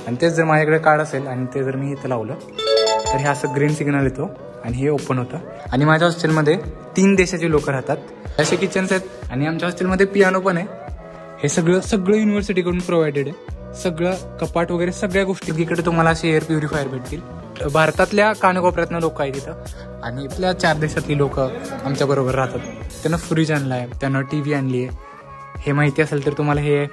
आणि तेच जर माझ्याकडे कार्ड असेल आणि ते जर मी इथं लावलं तर हे असं ग्रीन सिग्नल येतो आणि हे ओपन होतं. आणि माझ्या हॉस्टेलमध्ये 3 देशाचे लोक राहतात. असे किचन्स आहेत आणि आमच्या हॉस्टेलमध्ये पियानो पण आहे. हे सगळं युनिव्हर्सिटीकडून प्रोव्हाइडेड आहे. सगळं कपाट वगैरे सगळ्या गोष्टी. इकडे तुम्हाला असे एअर प्युरिफायर भेटतील. भारतातल्या कानाकोपऱ्यातनं लोक आहेत तिथं आणि इथल्या 4 देशातली लोक आमच्या बरोबर राहतात. त्यांना फ्रीज आणला आहे, त्यांना TV आणली आहे. हे माहिती असेल तर तुम्हाला हे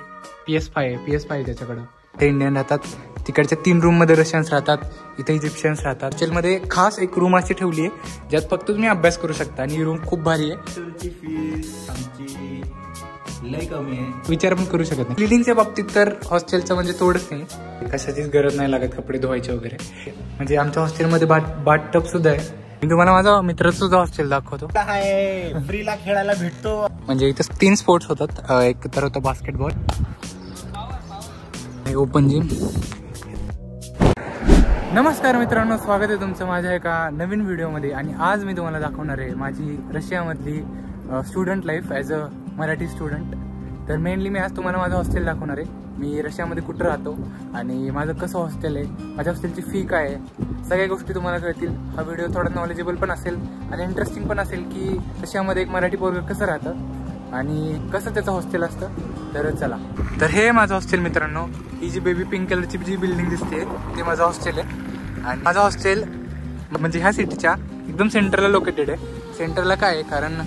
PS5 आहे त्याच्याकडं. ते इंडियन राहतात. तिकडच्या 3 रूममध्ये रशियन्स राहतात, इथे इजिप्शियन्स राहतात. हॉस्टेलमध्ये खास एक रूम अशी ठेवली आहे ज्यात फक्त तुम्ही अभ्यास करू शकता आणि ही रूम खूप भारी आहे. फीस आमची लय कमी आहे, विचार पण करू शकत नाही. क्लिनिंगच्या बाबतीत तर हॉस्टेलचं म्हणजे तोडच नाही, कशाचीच गरज नाही लागत कपडे धुवायचे वगैरे. म्हणजे आमच्या हॉस्टेलमध्ये बाथ टब सुद्धा आहे. मी तुम्हाला माझा मित्राचं सुद्धा हॉस्टेल दाखवतो. फ्रीला खेळायला भेटतो. म्हणजे इथं 3 स्पोर्ट्स होतात. एक तर होतं बास्केटबॉल, ओपन जिम. नमस्कार मित्रांनो, स्वागत आहे तुमचं माझ्या एका नवीन व्हिडिओमध्ये. आणि आज मी तुम्हाला दाखवणार आहे माझी रशियामधली student life as a Marathi student. तर मेनली मी आज तुम्हाला माझं हॉस्टेल दाखवणार आहे. मी रशियामध्ये कुठं राहतो आणि माझं कसं हॉस्टेल आहे, माझ्या हॉस्टेलची फी काय आहे, सगळ्या गोष्टी तुम्हाला कळतील. हा व्हिडिओ थोडा नॉलेजेबल पण असेल आणि इंटरेस्टिंग पण असेल की रशियामध्ये एक मराठी पोरगं कसं राहतं आणि कसं त्याचं हॉस्टेल असतं. तर चला. तर हे माझं हॉस्टेल मित्रांनो. ही जी बेबी पिंक कलरची जी बिल्डिंग दिसते ते माझं हॉस्टेल आहे. आणि माझं हॉस्टेल म्हणजे ह्या सिटीच्या एकदम सेंटरला लोकेटेड आहे. सेंटरला काय आहे, कारण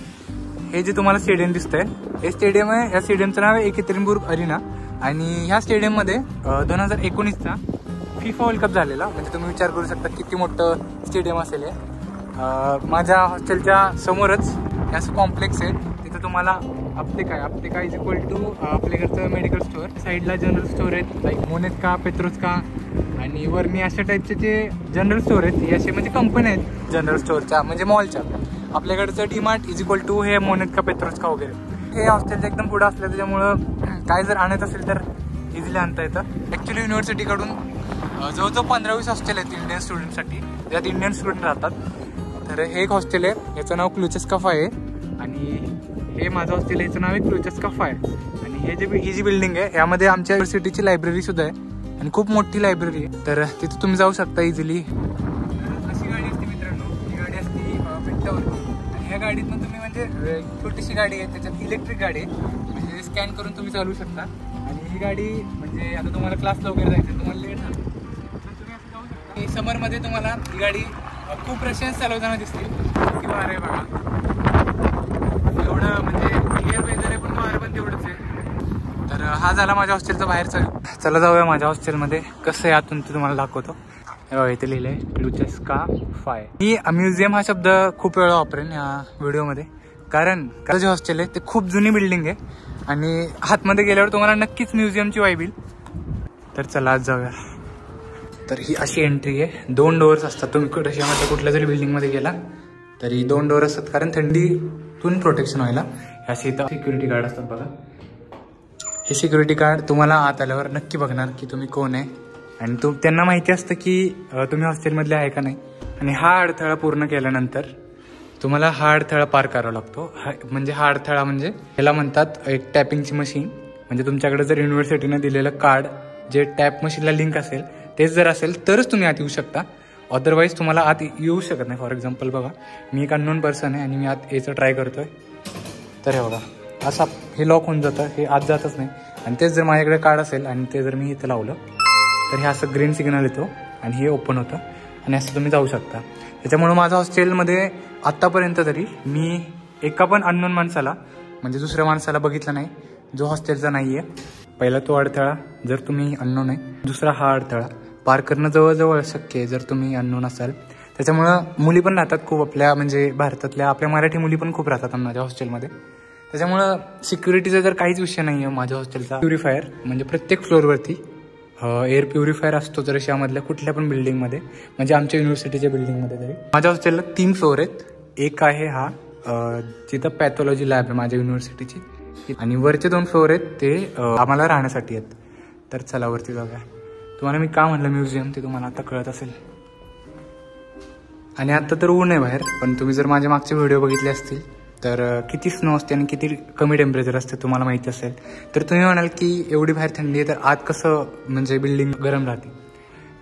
हे जे तुम्हाला स्टेडियम दिसतंय हे स्टेडियम आहे. या स्टेडियमचं नाव आहे एकेतेरिनबुर्ग अरिना. आणि ह्या स्टेडियममध्ये 2019चा FIFA वर्ल्ड कप झालेला. म्हणजे तुम्ही विचार करू शकता किती मोठं स्टेडियम असेल हे. माझ्या हॉस्टेलच्या समोरच हे असं कॉम्प्लेक्स आहे. तिथं तुम्हाला आपटेका इज इक्वल टू आपल्याकडचं मेडिकल स्टोअर. साईडला जनरल स्टोअर आहेत, लाईक मोनेटका, पेट्रोस्का आणि वरनी अशा टाईपचे जे जनरल स्टोअर आहेत हे असे म्हणजे कंपन्या आहेत जनरल स्टोअरच्या, म्हणजे मॉलच्या. आपल्याकडचं डीमार्ट इज इक्वल टू हे मोनेटका, पेट्रोस्का वगैरे. हे हॉस्टेलचं एकदम पुढं असलं त्याच्यामुळं काय जर आणत असेल तर इझिली आणता येतं. ॲक्च्युली युनिव्हर्सिटीकडून जवळजवळ 15-20 हॉस्टेल आहेत इंडियन स्टुडंटसाठी, ज्यात इंडियन स्टुडंट राहतात. तर हे एक हॉस्टेल आहे, याचं नाव क्लुचेस्का आहे. आणि हे माझं हॉस्टेल आहे, याचं नाव आहे क्लुचेस्का आहे. आणि ही जी बिल्डिंग आहे यामध्ये आमच्या युनिव्हर्सिटीची लायब्ररी सुद्धा आहे आणि खूप मोठी लायब्ररी आहे. तर तिथं तुम्ही जाऊ शकता इझिली. अशी गाडी असते मित्रांनो, ही गाडी असते मिनिटावरती. आणि ह्या गाडीतून तुम्ही म्हणजे छोटीशी गाडी आहे, त्याच्यात इलेक्ट्रिक गाडी आहे, म्हणजे स्कॅन करून तुम्ही चालू शकता. आणि ही गाडी म्हणजे आता तुम्हाला क्लासला वगैरे जायचं, तुम्हाला लेट झालं तर तुम्ही असं जाऊ शकता. समरमध्ये तुम्हाला ही गाडी खूप रशियन्स चालवताना दिसतील किंवा अरे बघा एवढं म्हणजे क्लिअर वेदर आहे, पण वारं पण तेवढंच आहे. तर हा झाला माझ्या हॉस्टेलचा बाहेरचा. चला जाऊया माझ्या हॉस्टेलमध्ये कसं आहे आतून ते तुम्हाला दाखवतो. इथे लिहिलं आहे क्लुचेस्का. ही म्युझियम हा शब्द खूप वेळा वापरेन या व्हिडिओमध्ये, कारण जे हॉस्टेल आहे ते खूप जुनी बिल्डिंग आहे आणि आतमध्ये गेल्यावर तुम्हाला नक्कीच म्युझियमची वाईब येईल. तर चला आज जाऊया. तर ही अशी एंट्री आहे. 2 डोअर्स असतात. तुम्ही रशियामध्ये कुठल्या जरी बिल्डिंगमध्ये गेला तरी 2 डोअर असतात, कारण थंडीतून प्रोटेक्शन व्हायला. अशी इथं सिक्युरिटी गार्ड असतात बघा. हे सिक्युरिटी गार्ड तुम्हाला आत आल्यावर नक्की बघणार की तुम्ही कोण आहे आणि त्यांना माहिती असतं की तुम्ही हॉस्टेलमधले आहे का नाही. आणि हा अडथळा पूर्ण केल्यानंतर तुम्हाला हा अडथळा पार करावा लागतो. म्हणजे हा अडथळा म्हणजे याला म्हणतात एक टॅपिंगची मशीन. म्हणजे तुमच्याकडे जर युनिव्हर्सिटीने दिलेलं कार्ड जे टॅप मशीनला लिंक असेल तेच जर असेल तरच तुम्ही आत येऊ शकता, अदरवाईज तुम्हाला आत येऊ शकत नाही. फॉर एक्झाम्पल बघा, मी एक अननोन पर्सन आहे आणि मी आत यायचं ट्राय करतोय. तर हे बघा असं हे लॉक होऊन जातं, हे आत जातच नाही. आणि तेच जर माझ्याकडे कार्ड असेल आणि ते जर मी इथं लावलं तर हे असं ग्रीन सिग्नल येतो आणि हे ओपन होतं आणि असं तुम्ही जाऊ शकता. त्याच्यामुळं माझ्या हॉस्टेलमध्ये आत्तापर्यंत तरी मी एका पण अननोन माणसाला म्हणजे दुसऱ्या माणसाला बघितलं नाही जो हॉस्टेलचा नाही आहे. पहिला तो अडथळा जर तुम्ही अननोन आहे, दुसरा हा अडथळा पार करणं जवळजवळ शक्य आहे जर तुम्ही अननोन असाल. त्याच्यामुळं मुली पण राहतात खूप, आपल्या म्हणजे भारतातल्या आपल्या मराठी मुली पण खूप राहतात माझ्या हॉस्टेलमध्ये. त्याच्यामुळं सिक्युरिटीचा जर काहीच विषय नाही आहे माझ्या हॉस्टेलचा. प्युरिफायर म्हणजे प्रत्येक फ्लोअरवरती एअर प्युरिफायर असतो रशियामधल्या कुठल्या पण बिल्डिंगमध्ये, म्हणजे आमच्या युनिव्हर्सिटीच्या बिल्डिंगमध्ये तरी. माझ्या हॉस्टेलला 3 फ्लोअर आहेत. एक आहे हा जिथं पॅथॉलॉजी लॅब आहे माझ्या युनिव्हर्सिटीची, आणि वरचे 2 फ्लोअर आहेत ते आम्हाला राहण्यासाठी आहेत. तर चला वरती जाऊया. तुम्हाला मी का म्हणलं म्युझियम ते तुम्हाला आता कळत असेल. आणि आता तर ऊन आहे बाहेर, पण तुम्ही जर माझे मागचे व्हिडिओ बघितले असतील तर किती स्नो असते आणि किती कमी टेम्परेचर असते तुम्हाला माहिती असेल. तर तुम्ही म्हणाल की एवढी बाहेर थंडी आहे तर आत कसं म्हणजे बिल्डिंग गरम राहते.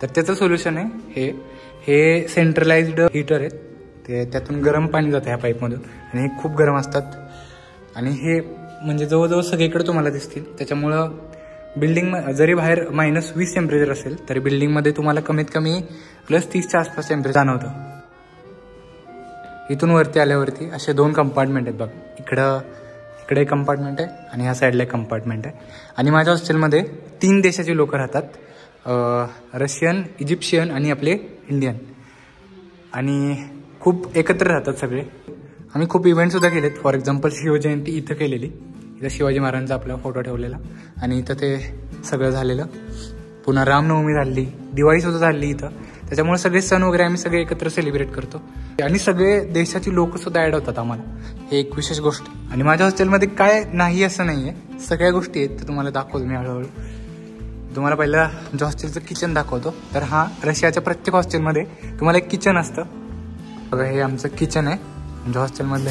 तर त्याचं सोल्युशन आहे हे सेंट्रलाइज्ड हीटर आहेत. ते त्यातून गरम पाणी जातं ह्या पाईपमधून आणि हे खूप गरम असतात आणि हे म्हणजे जवळजवळ सगळीकडे तुम्हाला दिसतील. त्याच्यामुळं बिल्डिंग जरी बाहेर -20 टेम्परेचर असेल तरी बिल्डिंगमध्ये तुम्हाला कमीत कमी +30च्या आसपास टेम्परेचर जाणवतं. इथून वरती आल्यावरती असे 2 कंपार्टमेंट आहेत बघा. इकडे एक कंपार्टमेंट आहे आणि ह्या साईडला एक कंपार्टमेंट आहे. आणि माझ्या हॉस्टेलमध्ये 3 देशाची लोकं राहतात. रशियन, इजिप्शियन आणि आपले इंडियन. आणि खूप एकत्र राहतात सगळे. आम्ही खूप इव्हेंटसुद्धा केलेत. फॉर एक्झाम्पल शिवजयंती इथं केलेली. इथं शिवाजी महाराजांचा आपला फोटो ठेवलेला आणि इथं ते सगळं झालेलं. पुन्हा रामनवमी झाली, दिवाळीसुद्धा झाली इथं. त्याच्यामुळे सगळे सण वगैरे आम्ही सगळे एकत्र सेलिब्रेट करतो आणि सगळे देशाची लोकसुद्धा ॲड होतात आम्हाला. हे एक विशेष गोष्ट. आणि माझ्या हॉस्टेलमध्ये काय नाही असं नाही आहे, सगळ्या गोष्टी आहेत. तर तुम्हाला दाखवतो मी हळूहळू. तुम्हाला पहिलं आमच्या हॉस्टेलचं किचन दाखवतो. तर हा रशियाच्या प्रत्येक हॉस्टेलमध्ये तुम्हाला एक किचन असतं बघा. हे आमचं किचन आहे आमच्या हॉस्टेलमधलं.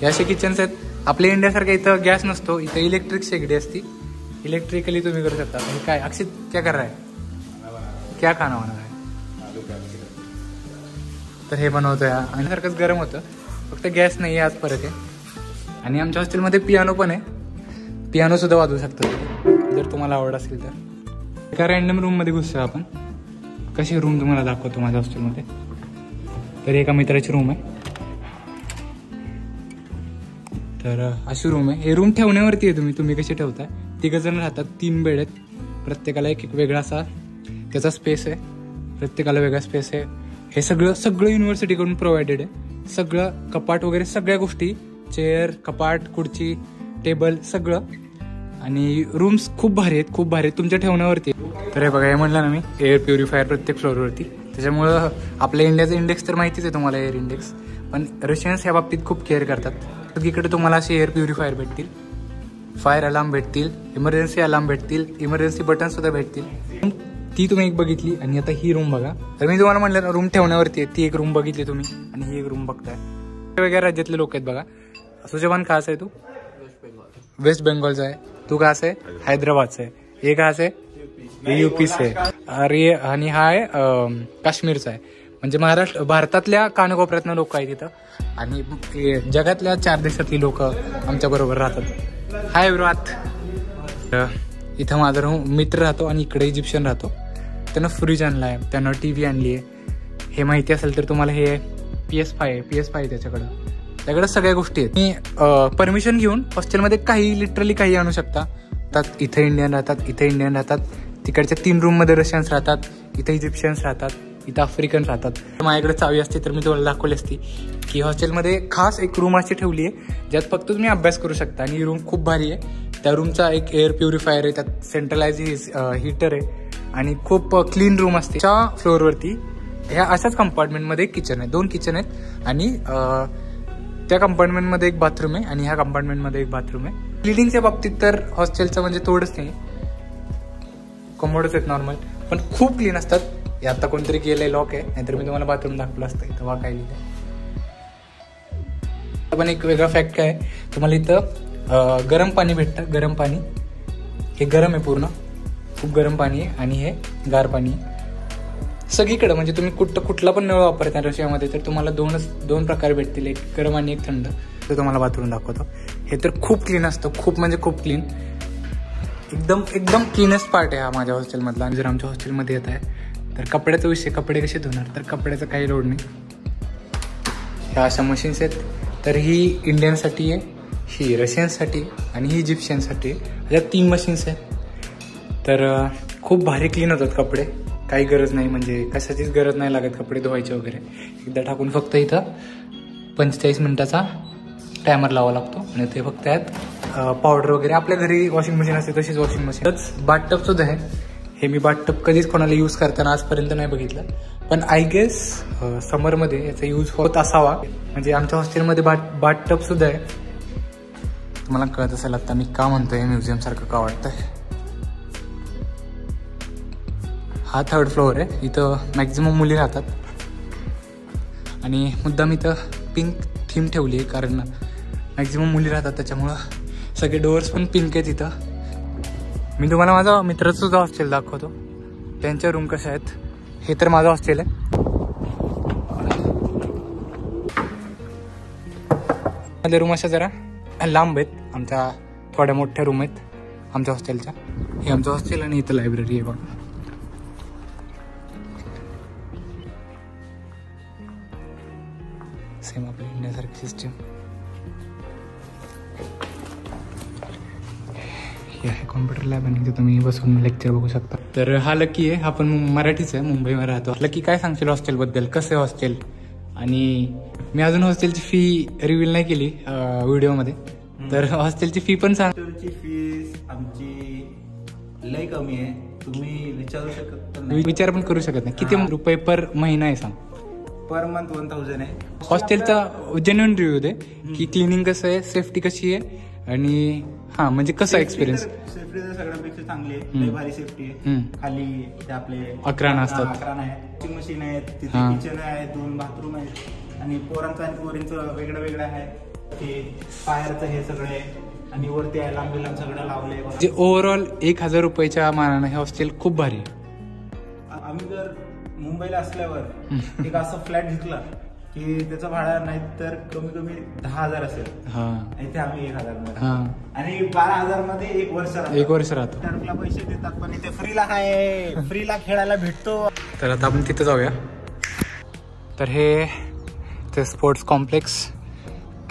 हे असे किचन्स आहेत. आपल्या इंडियासारखं इथं गॅस नसतो, इथं इलेक्ट्रिक शेगडी असती. इलेक्ट्रिकली तुम्ही करू शकता. हे काय अक्षित क्या कर रहा है, क्या खाना होणार आहे. तर हे बनवतोय आणि सारखंच गरम होतं, फक्त गॅस नाही आहे, आज फरक आहे. आणि आमच्या हॉस्टेलमध्ये पियानो पण आहे. पियानोसुद्धा वाजवू शकतो जर तुम्हाला आवड असेल तर. एका रँडम रूममध्ये घुसतो आपण. कशी रूम तुम्हाला दाखवतो माझ्या हॉस्टेलमध्ये. तर एका मित्राची रूम आहे. तर अशी रूम आहे. हे रूम ठेवण्यावरती आहे तुम्ही कशी ठेवताय. 3 जण राहतात, 3 बेड आहेत. प्रत्येकाला एक वेगळा असा त्याचा स्पेस आहे. प्रत्येकाला वेगळा स्पेस आहे. हे सगळं युनिव्हर्सिटीकडून प्रोव्हाइडेड आहे. सगळं कपाट वगैरे सगळ्या गोष्टी, चेअर, कपाट, खुर्ची, टेबल सगळं. आणि रूम्स खूप भारी आहेत, खूप भारी आहेत तुमच्या ठेवण्यावरती. तर हे बघा, हे म्हणलं ना मी, एअर प्युरिफायर प्रत्येक फ्लोअरवरती. त्याच्यामुळं आपल्या इंडियाचं इंडेक्स तर माहितीच आहे तुम्हाला, एअर इंडेक्स. पण रशियन्स ह्या बाबतीत खूप केअर करतात. सगळीकडे तुम्हाला असे एअर प्युरिफायर भेटतील, फायर अलार्म भेटतील, इमर्जन्सी अलार्म भेटतील, इमर्जन्सी बटन सुद्धा भेटतील. ती तुम्ही एक बघितली. आणि आता ही रूम बघा. तर मी तुम्हाला म्हटलं ना, रूम ठेवण्यावरती आहे. ती एक रूम बघितली तुम्ही आणि ही एक रूम बघताय. वेगवेगळ्या राज्यातले लोक आहेत बघा. सुजवान कहाँ से आहे तू. वेस्ट बंगालचा आहे. तू कहाँ से. हैदराबादचा आहे. हे कहाँ से. UP से. अरे आणि हा आहे काश्मीरचा आहे. म्हणजे भारतातल्या कानाकोपऱ्यातनं लोक आहेत तिथं. आणि जगातल्या 4 देशातली लोक आमच्या बरोबर राहतात. हाय ब्रोआत. इथं माझा मित्र राहतो आणि इकडे इजिप्शियन राहतो. त्यानं फ्रीज आणला आहे, त्यानं TV आणली आहे. हे माहिती असेल तर तुम्हाला. हे PS5 आहे त्याच्याकडं सगळ्या गोष्टी आहेत. मी परमिशन घेऊन हॉस्टेलमध्ये लिटरली काही आणू शकता. इथं इंडियन राहतात, तिकडच्या 3 रूममध्ये रशियन्स राहतात, इथं इजिप्शियन्स राहतात, इथं आफ्रिकन राहतात. माझ्याकडे चावी असते तर मी तुम्हाला दाखवली असती की हॉस्टेलमध्ये खास एक रूम अशी ठेवली आहे ज्यात फक्त तुम्ही अभ्यास करू शकता. आणि ही रूम खूप भारी आहे. त्या रूमचा एक एअर प्युरिफायर आहे, त्यात सेंट्रलाइज हीटर आहे आणि खूप क्लीन रूम असते. त्या फ्लोअरवरती ह्या अशाच कंपार्टमेंटमध्ये एक किचन आहे, 2 किचन आहेत. आणि त्या कंपार्टमेंटमध्ये एक बाथरूम आहे आणि ह्या कंपार्टमेंटमध्ये एक बाथरूम आहे. क्लिनिंगच्या बाबतीत तर हॉस्टेलचं म्हणजे थोडंच नाही, कमोडच आहेत नॉर्मल, पण खूप क्लीन असतात. हे आता कोणतरी केलंय, लॉक आहे, नाहीतर मी तुम्हाला बाथरूम दाखवलं असतं. इथं वा काय लिहिलंय. पण एक वेगळा फॅक्ट काय आहे, तुम्हाला इथं गरम पाणी भेटतं. गरम पाणी हे गरम आहे, पूर्ण खूप गरम पाणी आहे. आणि हे गार पाणी आहे सगळीकडं. म्हणजे तुम्ही कुठला पण नळ वापरता रशियामध्ये तर तुम्हाला 2 प्रकार भेटतील, एक गरम आणि एक थंड. ते तुम्हाला बाथरूम दाखवतो. हे तर खूप क्लीन असतं, खूप म्हणजे खूप क्लीन. एकदम क्लीनेस्ट पार्ट आहे हा माझ्या हॉस्टेलमधला. आणि जर आमच्या हॉस्टेलमध्ये येत आहे तर कपड्याचा विषय, कपडे कसे धुणार, तर कपड्याचा काही लोड नाही. ह्या अशा मशीन्स आहेत. तर ही इंडियनसाठी आहे, ही रशियनसाठी आणि ही इजिप्शियनसाठी आहे. ह्या 3 मशीन्स आहेत. तर खूप भारी क्लीन होतात कपडे. काही गरज नाही, म्हणजे कशाचीच गरज नाही लागत कपडे धुवायचे वगैरे. एकदा टाकून फक्त इथं 45 मिनिटाचा टायमर लावा लागतो आणि ते फक्त यात पावडर वगैरे. आपल्या घरी वॉशिंग मशीन असते तशीच वॉशिंग मशीनच. बाथटब सुद्धा आहे. हे मी बाथटब कधीच कोणाला यूज करताना आजपर्यंत नाही बघितलं, पण आय गेस समरमध्ये याचा यूज होत असावा. म्हणजे आमच्या हॉस्टेलमध्ये बाथटब सुद्धा आहे. तुम्हाला कळत असेल आता मी का म्हणतोय म्युझियम सारखं का वाटतंय. हा 3rd फ्लोअर आहे. इथं मॅक्झिमम मुली राहतात आणि मुद्दाम इथं पिंक थीम ठेवली आहे, कारण मॅक्झिमम मुली राहतात, त्याच्यामुळं सगळे डोअर्स पण पिंक आहेत इथं. मी तुम्हाला माझा मित्राचं सुद्धा हॉस्टेल दाखवतो, त्यांच्या रूम कशा आहेत. हे तर माझं हॉस्टेल आहे. माझ्या रूम अशा जरा लांब आहेत, आमच्या थोड्या मोठ्या रूम आहेत आमच्या हॉस्टेलच्या. हे आमचं हॉस्टेल आणि इथं लायब्ररी आहे बघा. सेम आपल्या इंडियासारखी सिस्टीम. हे आहे कॉम्प्युटर लॅब आणि इथे तुम्ही बसून लेक्चर बघू शकता. तर हा लकी आहे, हा पण मराठीच आहे, मुंबईमध्ये राहतो. लकी काय सांगशील हॉस्टेलबद्दल, कसं आहे हॉस्टेल? आणि मी अजून हॉस्टेलची फी रिव्हील नाही केली व्हिडिओमध्ये, तर हॉस्टेलची फी पण सांग. हॉस्टेलची फीस आमची लय कमी आहे, तुम्ही विचारू शकत नाही, विचार पण करू शकत नाही. किती रुपये पर महिना आहे सांग? पर मंथ 1000 आहे. हॉस्टेलचा जेन्युइन रिव्ह्यू दे की क्लिनिंग कसं आहे, सेफ्टी कशी आहे, आणि हा म्हणजे कसा एक्सपिरियन्स. सेफ्टी तर सगळ्यांपेक्षा चांगली आहे, लय भारी सेफ्टी आहे. खाली ते आपले 11 असतात, 11 आहे, वॉशिंग मशीन आहे, तिथे किचन आहे, 2 बाथरूम आहेत, आणि पोरांचं आणि पोरींचं वेगळं वेगळं आहे. ते फायरचं हे सगळे, आणि वरती आहे लांब सगळं लावलंय. जे ओव्हरऑल 1000 रुपयाच्या मानानं हे हॉस्टेल खूप भारी आहे. आम्ही जर मुंबईला असल्यावर एक असं फ्लॅट घेतला की त्याचं भाडं नाही तर कमी कमी 10,000 असेल. इथे आम्ही 1000 आणि 12,000 मध्ये 1 वर्ष राहतो. टर्फला पैसे देतात पण इथे फ्रीला आहे, फ्रीला खेळायला भेटतो. तर आता आपण तिथं जाऊया. तर हे स्पोर्ट्स कॉम्प्लेक्स,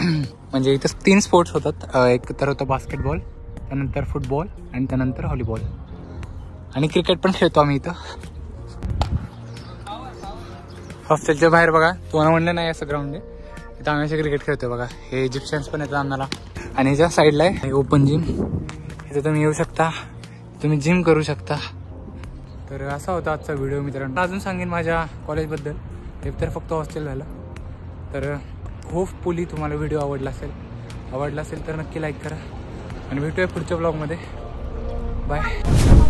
म्हणजे इथं 3 स्पोर्ट्स होतात. एक तर होतं बास्केटबॉल, त्यानंतर फुटबॉल, आणि त्यानंतर व्हॉलीबॉल, आणि क्रिकेट पण खेळतो आम्ही इथं. हॉस्टेलच्या बाहेर बघा, तुम्हाला म्हणलं नाही असं ग्राउंड आहे, इथं आम्ही असे क्रिकेट खेळतोय बघा. हे इजिप्शियन्स पण येतात आम्हाला. आणि ह्याच्या साईडला आहे ओपन जिम, इथं तुम्ही येऊ शकता, तुम्ही जिम करू शकता. तर असा होता आजचा व्हिडिओ मित्रांनो. अजून सांगेन माझ्या कॉलेजबद्दल, हे तर फक्त हॉस्टेल झालं. तर होपफुली तुम्हाला व्हिडिओ आवडला असेल तर नक्की लाईक करा, आणि भेटूया पुढच्या ब्लॉगमध्ये. बाय.